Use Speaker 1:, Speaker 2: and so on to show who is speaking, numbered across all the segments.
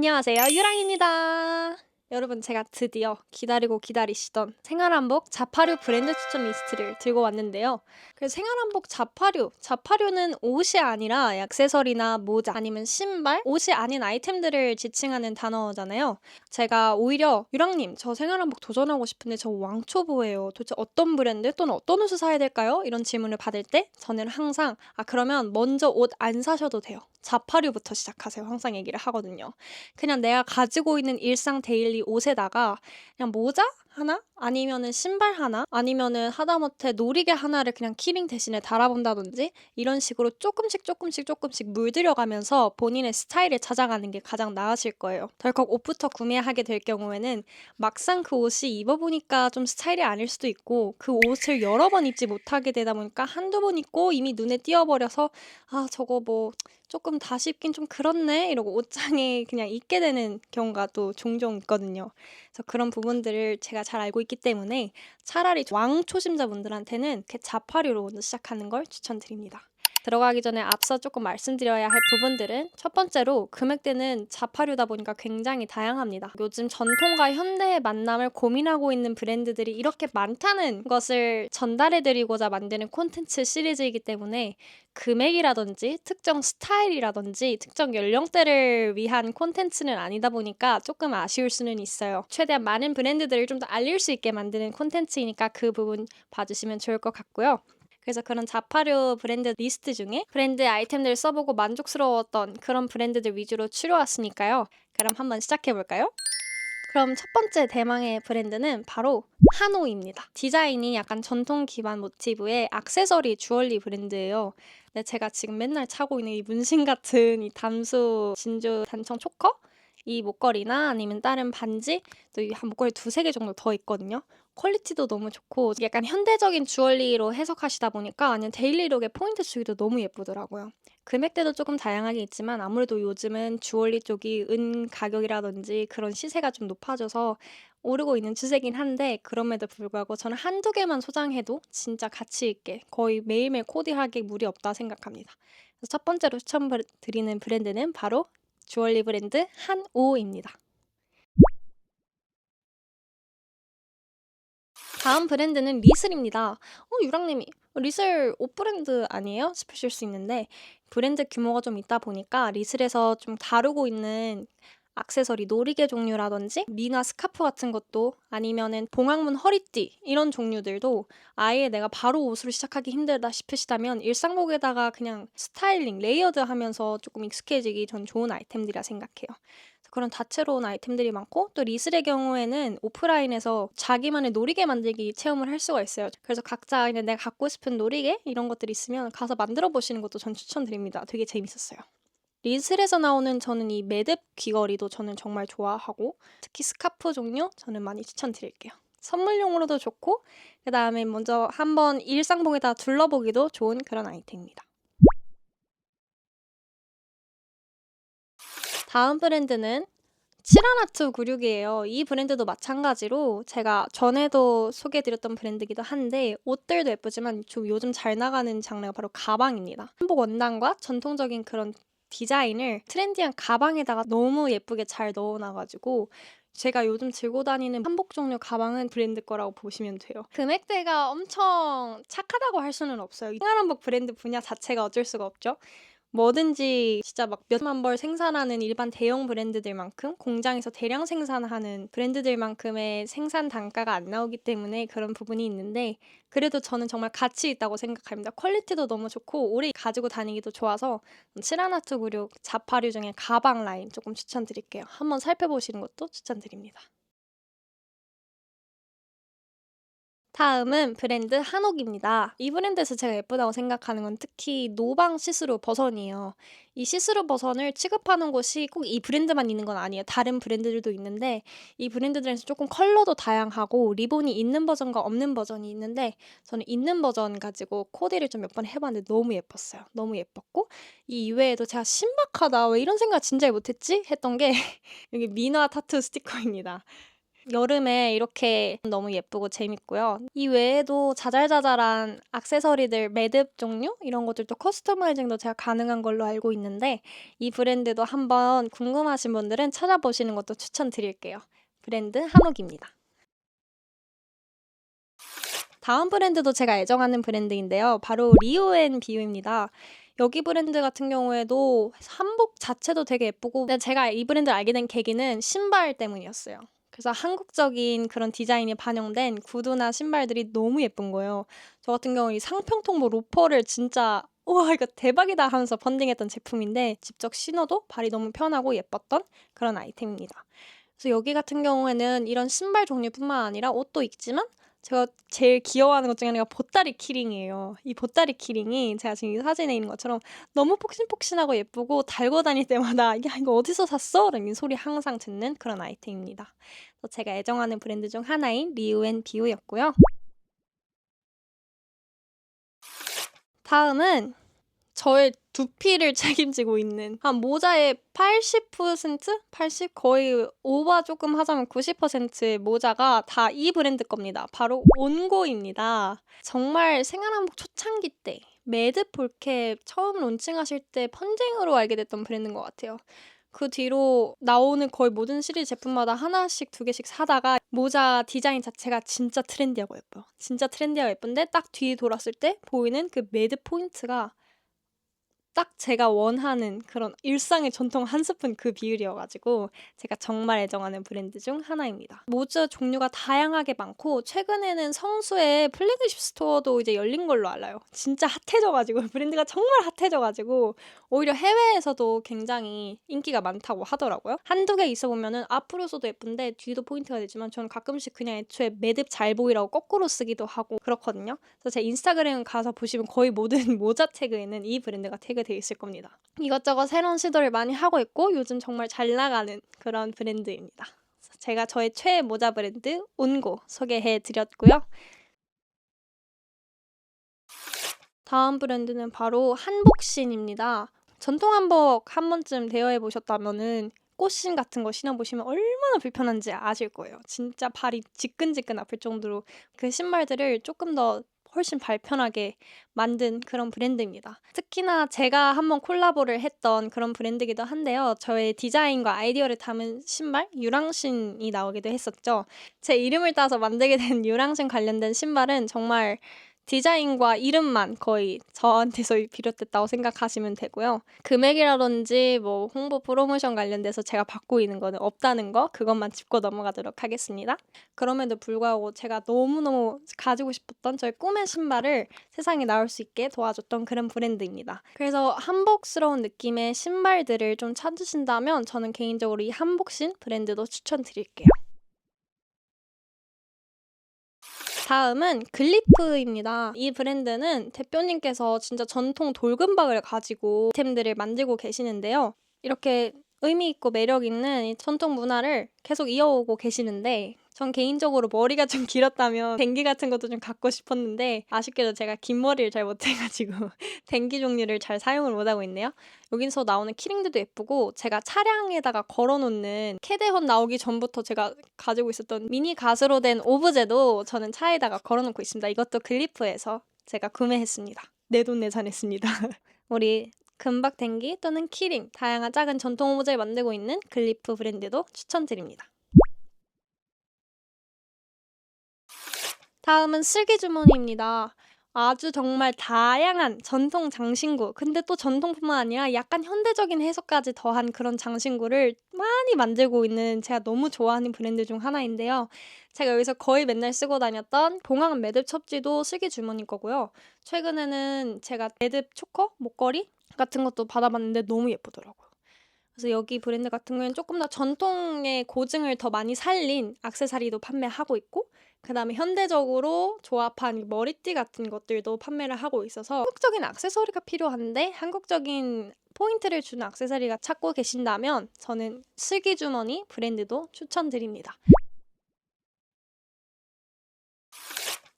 Speaker 1: 안녕하세요. 유랑입니다. 여러분, 제가 드디어 기다리고 기다리시던 생활한복 자파류 브랜드 추천 리스트를 들고 왔는데요. 그래서 생활한복 자파류는 옷이 아니라 액세서리나 모자 아니면 신발, 옷이 아닌 아이템들을 지칭하는 단어잖아요. 제가 오히려 유랑님, 저 생활한복 도전하고 싶은데 저 왕초보예요. 도대체 어떤 브랜드 또는 어떤 옷을 사야 될까요? 이런 질문을 받을 때 저는 항상 그러면 먼저 옷 안 사셔도 돼요. 자파류부터 시작하세요. 항상 얘기를 하거든요. 그냥 내가 가지고 있는 일상 데일리 옷에다가 그냥 모자 하나? 아니면은 신발 하나? 아니면은 하다못해 놀이개 하나를 그냥 키링 대신에 달아본다든지 이런 식으로 조금씩 물들여가면서 본인의 스타일을 찾아가는 게 가장 나으실 거예요. 덜컥 옷부터 구매하게 될 경우에는 막상 그 옷이 입어보니까 좀 스타일이 아닐 수도 있고 그 옷을 여러 번 입지 못하게 되다 보니까 한두 번 입고 이미 눈에 띄어버려서 저거 뭐 조금 다시 입긴 좀 그렇네 이러고 옷장에 그냥 입게 되는 경우가 또 종종 있거든요. 그래서 그런 부분들을 제가 잘 알고 있기 때문에 차라리 왕초심자분들한테는 이렇게 자파류로 먼저 시작하는 걸 추천드립니다. 들어가기 전에 앞서 조금 말씀드려야 할 부분들은 첫 번째로 금액대는 자파류다 보니까 굉장히 다양합니다. 요즘 전통과 현대의 만남을 고민하고 있는 브랜드들이 이렇게 많다는 것을 전달해드리고자 만드는 콘텐츠 시리즈이기 때문에 금액이라든지 특정 스타일이라든지 특정 연령대를 위한 콘텐츠는 아니다 보니까 조금 아쉬울 수는 있어요. 최대한 많은 브랜드들을 좀 더 알릴 수 있게 만드는 콘텐츠이니까 그 부분 봐주시면 좋을 것 같고요. 그래서 그런 자파류 브랜드 리스트 중에 브랜드 아이템들을 써보고 만족스러웠던 그런 브랜드들 위주로 추려왔으니까요. 그럼 한번 시작해볼까요? 그럼 첫 번째 대망의 브랜드는 바로 하노이입니다. 디자인이 약간 전통 기반 모티브의 액세서리 주얼리 브랜드예요. 근데 제가 지금 맨날 차고 있는 이 문신 같은 이 담수 진주 단청 초커? 이 목걸이나 아니면 다른 반지 또 이 한 목걸이 두세 개 정도 더 있거든요. 퀄리티도 너무 좋고 약간 현대적인 주얼리로 해석하시다 보니까 아니면 데일리룩에 포인트 주기도 너무 예쁘더라고요. 금액대도 조금 다양하게 있지만 아무래도 요즘은 주얼리 쪽이 은 가격이라든지 그런 시세가 좀 높아져서 오르고 있는 추세긴 한데 그럼에도 불구하고 저는 한두 개만 소장해도 진짜 가치 있게 거의 매일매일 코디하기에 무리 없다 생각합니다. 그래서 첫 번째로 추천드리는 브랜드는 바로 주얼리 브랜드 한오입니다. 다음 브랜드는 리슬입니다. 유랑님이 리슬 옷 브랜드 아니에요? 싶으실 수 있는데 브랜드 규모가 좀 있다 보니까 리슬에서 좀 다루고 있는 액세서리 놀이개 종류라든지 미나 스카프 같은 것도 아니면은 봉황문 허리띠 이런 종류들도 아예 내가 바로 옷으로 시작하기 힘들다 싶으시다면 일상복에다가 그냥 스타일링, 레이어드 하면서 조금 익숙해지기 전 좋은 아이템들이라 생각해요. 그런 다채로운 아이템들이 많고 또 리슬의 경우에는 오프라인에서 자기만의 놀이개 만들기 체험을 할 수가 있어요. 그래서 각자 그냥 내가 갖고 싶은 놀이개 이런 것들이 있으면 가서 만들어 보시는 것도 전 추천드립니다. 되게 재밌었어요. 리슬에서 나오는 저는 이 매듭 귀걸이도 저는 정말 좋아하고 특히 스카프 종류 저는 많이 추천드릴게요. 선물용으로도 좋고 그다음에 먼저 한번 일상복에다 둘러보기도 좋은 그런 아이템입니다. 다음 브랜드는 치라나투 96이에요. 이 브랜드도 마찬가지로 제가 전에도 소개해드렸던 브랜드이기도 한데 옷들도 예쁘지만 좀 요즘 잘 나가는 장르가 바로 가방입니다. 한복 원단과 전통적인 그런 디자인을 트렌디한 가방에다가 너무 예쁘게 잘 넣어놔가지고 제가 요즘 들고 다니는 한복 종류 가방은 브랜드 거라고 보시면 돼요. 금액대가 엄청 착하다고 할 수는 없어요. 생활한복 브랜드 분야 자체가 어쩔 수가 없죠. 뭐든지 진짜 막 몇만 벌 생산하는 일반 대형 브랜드들만큼 공장에서 대량 생산하는 브랜드들만큼의 생산 단가가 안 나오기 때문에 그런 부분이 있는데 그래도 저는 정말 가치 있다고 생각합니다. 퀄리티도 너무 좋고 오래 가지고 다니기도 좋아서 칠하나투 96 자파류 중에 가방 라인 조금 추천드릴게요. 한번 살펴보시는 것도 추천드립니다. 다음은 브랜드 한옥입니다. 이 브랜드에서 제가 예쁘다고 생각하는 건 특히 노방 시스루 버선이에요. 이 시스루 버선을 취급하는 곳이 꼭 이 브랜드만 있는 건 아니에요. 다른 브랜드들도 있는데 이 브랜드들에서 조금 컬러도 다양하고 리본이 있는 버전과 없는 버전이 있는데 저는 있는 버전 가지고 코디를 좀 몇 번 해봤는데 너무 예뻤어요. 너무 예뻤고 이 이외에도 제가 신박하다 왜 이런 생각 진짜 못했지? 했던 게 여기 미나 타투 스티커입니다. 여름에 이렇게 너무 예쁘고 재밌고요. 이 외에도 자잘자잘한 액세서리들, 매듭 종류 이런 것들도 커스터마이징도 제가 가능한 걸로 알고 있는데 이 브랜드도 한번 궁금하신 분들은 찾아보시는 것도 추천드릴게요. 브랜드 한옥입니다. 다음 브랜드도 제가 애정하는 브랜드인데요. 바로 리오앤비유입니다. 여기 브랜드 같은 경우에도 한복 자체도 되게 예쁘고 근데 제가 이 브랜드를 알게 된 계기는 신발 때문이었어요. 그래서 한국적인 그런 디자인이 반영된 구두나 신발들이 너무 예쁜 거예요. 저 같은 경우 이 상평통보 로퍼를 진짜 우와 이거 대박이다 하면서 펀딩했던 제품인데 직접 신어도 발이 너무 편하고 예뻤던 그런 아이템입니다. 그래서 여기 같은 경우에는 이런 신발 종류뿐만 아니라 옷도 있지만 제가 제일 귀여워하는 것 중에 하나가 보따리 키링이에요. 이 보따리 키링이 제가 지금 이 사진에 있는 것처럼 너무 폭신폭신하고 예쁘고 달고 다닐 때마다 "야 이거 어디서 샀어?" 라는 소리 항상 듣는 그런 아이템입니다. 그래서 제가 애정하는 브랜드 중 하나인 리우앤비우였고요. 다음은 저의 두피를 책임지고 있는 한 모자의 80%? 80? 거의 오버 조금 하자면 90%의 모자가 다 이 브랜드 겁니다. 바로 온고입니다. 정말 생활한복 초창기 때 매듭 볼캡 처음 론칭하실 때 펀딩으로 알게 됐던 브랜드인 것 같아요. 그 뒤로 나오는 거의 모든 시리즈 제품마다 하나씩 두 개씩 사다가 모자 디자인 자체가 진짜 트렌디하고 예뻐요. 진짜 트렌디하고 예쁜데 딱 뒤 돌았을 때 보이는 그 매듭 포인트가 딱 제가 원하는 그런 일상의 전통 한 스푼 그 비율이어 가지고 제가 정말 애정하는 브랜드 중 하나입니다. 모자 종류가 다양하게 많고 최근에는 성수에 플래그십 스토어도 이제 열린 걸로 알아요. 진짜 핫해져 가지고 브랜드가 정말 핫해져 가지고 오히려 해외에서도 굉장히 인기가 많다고 하더라고요. 한두 개 있어 보면은 앞으로 써도 예쁜데 뒤도 포인트가 되지만 저는 가끔씩 그냥 애초에 매듭 잘 보이라고 거꾸로 쓰기도 하고 그렇거든요. 그래서 제 인스타그램 가서 보시면 거의 모든 모자 태그에는 이 브랜드가 태그되어 있을 겁니다. 이것저것 새로운 시도를 많이 하고 있고 요즘 정말 잘 나가는 그런 브랜드입니다. 제가 저의 최애 모자 브랜드 온고 소개해 드렸고요. 다음 브랜드는 바로 한복신입니다. 전통 한복 한 번쯤 대여해 보셨다면은 꽃신 같은 거 신어 보시면 얼마나 불편한지 아실 거예요. 진짜 발이 지끈지끈 아플 정도로 그 신발들을 조금 더 훨씬 발편하게 만든 그런 브랜드입니다. 특히나 제가 한번 콜라보를 했던 그런 브랜드이기도 한데요. 저의 디자인과 아이디어를 담은 신발 유랑신이 나오기도 했었죠. 제 이름을 따서 만들게 된 유랑신 관련된 신발은 정말 디자인과 이름만 거의 저한테서 비롯됐다고 생각하시면 되고요. 금액이라든지 뭐 홍보 프로모션 관련돼서 제가 받고 있는 거는 없다는 거 그것만 짚고 넘어가도록 하겠습니다. 그럼에도 불구하고 제가 너무너무 가지고 싶었던 저의 꿈의 신발을 세상에 나올 수 있게 도와줬던 그런 브랜드입니다. 그래서 한복스러운 느낌의 신발들을 좀 찾으신다면 저는 개인적으로 이 한복신 브랜드도 추천드릴게요. 다음은 글리프입니다. 이 브랜드는 대표님께서 진짜 전통 돌금박을 가지고 아이템들을 만들고 계시는데요. 이렇게 의미 있고 매력 있는 이 전통 문화를 계속 이어오고 계시는데 전 개인적으로 머리가 좀 길었다면 댕기 같은 것도 좀 갖고 싶었는데 아쉽게도 제가 긴 머리를 잘 못해가지고 댕기 종류를 잘 사용을 못하고 있네요. 여기서 나오는 키링들도 예쁘고 제가 차량에다가 걸어놓는 캐대헌 나오기 전부터 제가 가지고 있었던 미니 가스로 된 오브제도 저는 차에다가 걸어놓고 있습니다. 이것도 글리프에서 제가 구매했습니다. 내돈내산했습니다. 우리 금박 댕기 또는 키링 다양한 작은 전통 오브제를 만들고 있는 글리프 브랜드도 추천드립니다. 다음은 슬기주머니입니다. 아주 정말 다양한 전통 장신구 근데 또 전통뿐만 아니라 약간 현대적인 해석까지 더한 그런 장신구를 많이 만들고 있는 제가 너무 좋아하는 브랜드 중 하나인데요. 제가 여기서 거의 맨날 쓰고 다녔던 봉황 매듭 첩지도 슬기주머니 거고요. 최근에는 제가 매듭 초커? 목걸이? 같은 것도 받아봤는데 너무 예쁘더라고요. 그래서 여기 브랜드 같은 경우에는 조금 더 전통의 고증을 더 많이 살린 액세서리도 판매하고 있고 그다음에 현대적으로 조합한 머리띠 같은 것들도 판매를 하고 있어서 한국적인 액세서리가 필요한데 한국적인 포인트를 주는 액세서리가 찾고 계신다면 저는 슬기주머니 브랜드도 추천드립니다.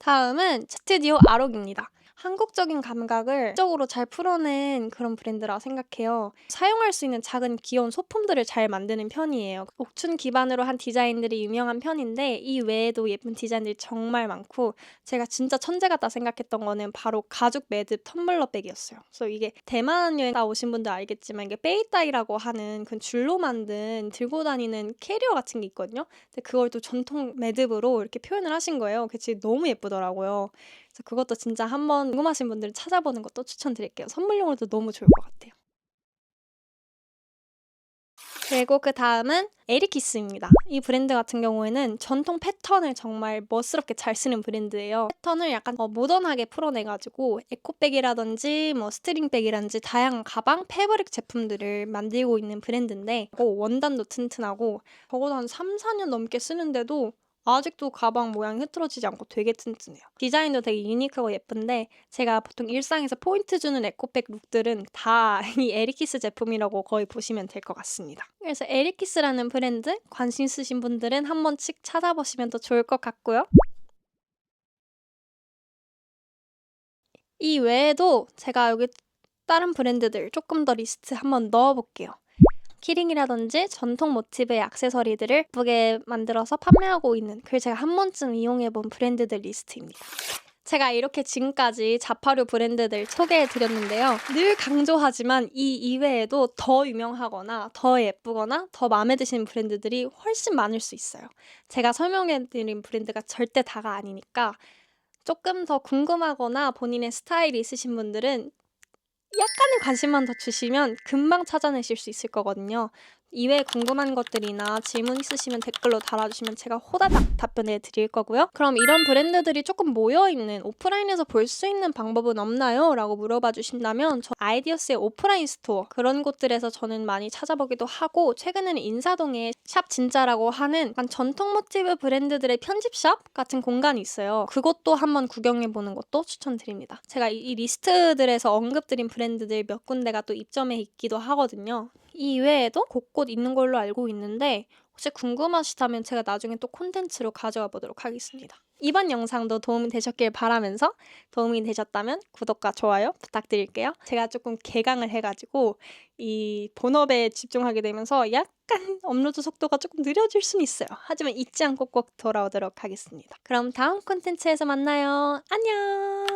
Speaker 1: 다음은 스튜디오 아록입니다. 한국적인 감각을 적으로 잘 풀어낸 그런 브랜드라 생각해요. 사용할 수 있는 작은 귀여운 소품들을 잘 만드는 편이에요. 옥춘 기반으로 한 디자인들이 유명한 편인데 이 외에도 예쁜 디자인들이 정말 많고 제가 진짜 천재 같다 생각했던 거는 바로 가죽 매듭 텀블러 백이었어요. 그래서 이게 대만 여행 가 오신 분들 알겠지만 이게 빼이따이라고 하는 그 줄로 만든 들고 다니는 캐리어 같은 게 있거든요. 근데 그걸 또 전통 매듭으로 이렇게 표현을 하신 거예요. 그게 진짜 너무 예쁘더라고요. 그래서 그것도 진짜 한번 궁금하신 분들은 찾아보는 것도 추천드릴게요. 선물용으로도 너무 좋을 것 같아요. 그리고 그다음은 에리키스입니다. 이 브랜드 같은 경우에는 전통 패턴을 정말 멋스럽게 잘 쓰는 브랜드예요. 패턴을 약간 모던하게 풀어내 가지고 에코백이라든지 뭐 스트링백이라든지 다양한 가방, 패브릭 제품들을 만들고 있는 브랜드인데 원단도 튼튼하고 적어도 한 3-4년 넘게 쓰는데도 아직도 가방 모양이 흐트러지지 않고 되게 튼튼해요. 디자인도 되게 유니크하고 예쁜데 제가 보통 일상에서 포인트 주는 에코백 룩들은 다 이 에리키스 제품이라고 거의 보시면 될 것 같습니다. 그래서 에리키스라는 브랜드 관심 있으신 분들은 한 번씩 찾아보시면 더 좋을 것 같고요. 이 외에도 제가 여기 다른 브랜드들 조금 더 리스트 한번 넣어 볼게요. 키링이라든지 전통 모티브의 액세서리들을 예쁘게 만들어서 판매하고 있는 그걸 제가 한 번쯤 이용해 본 브랜드들 리스트입니다. 제가 이렇게 지금까지 자파류 브랜드들 소개해 드렸는데요. 늘 강조하지만 이 이외에도 더 유명하거나 더 예쁘거나 더 마음에 드시는 브랜드들이 훨씬 많을 수 있어요. 제가 설명해 드린 브랜드가 절대 다가 아니니까 조금 더 궁금하거나 본인의 스타일이 있으신 분들은 약간의 관심만 더 주시면 금방 찾아내실 수 있을 거거든요. 이외에 궁금한 것들이나 질문 있으시면 댓글로 달아주시면 제가 호다닥 답변해 드릴 거고요. 그럼 이런 브랜드들이 조금 모여있는 오프라인에서 볼 수 있는 방법은 없나요? 라고 물어봐 주신다면 저 아이디어스의 오프라인 스토어 그런 곳들에서 저는 많이 찾아보기도 하고 최근에는 인사동에 샵 진짜라고 하는 약간 전통 모티브 브랜드들의 편집샵 같은 공간이 있어요. 그것도 한번 구경해 보는 것도 추천드립니다. 제가 이 리스트들에서 언급드린 브랜드들 몇 군데가 또 입점해 있기도 하거든요. 이 외에도 곳곳 있는 걸로 알고 있는데 혹시 궁금하시다면 제가 나중에 또 콘텐츠로 가져와 보도록 하겠습니다. 이번 영상도 도움이 되셨길 바라면서 도움이 되셨다면 구독과 좋아요 부탁드릴게요. 제가 조금 개강을 해가지고 이 본업에 집중하게 되면서 약간 업로드 속도가 조금 느려질 수는 있어요. 하지만 잊지 않고 꼭 돌아오도록 하겠습니다. 그럼 다음 콘텐츠에서 만나요. 안녕!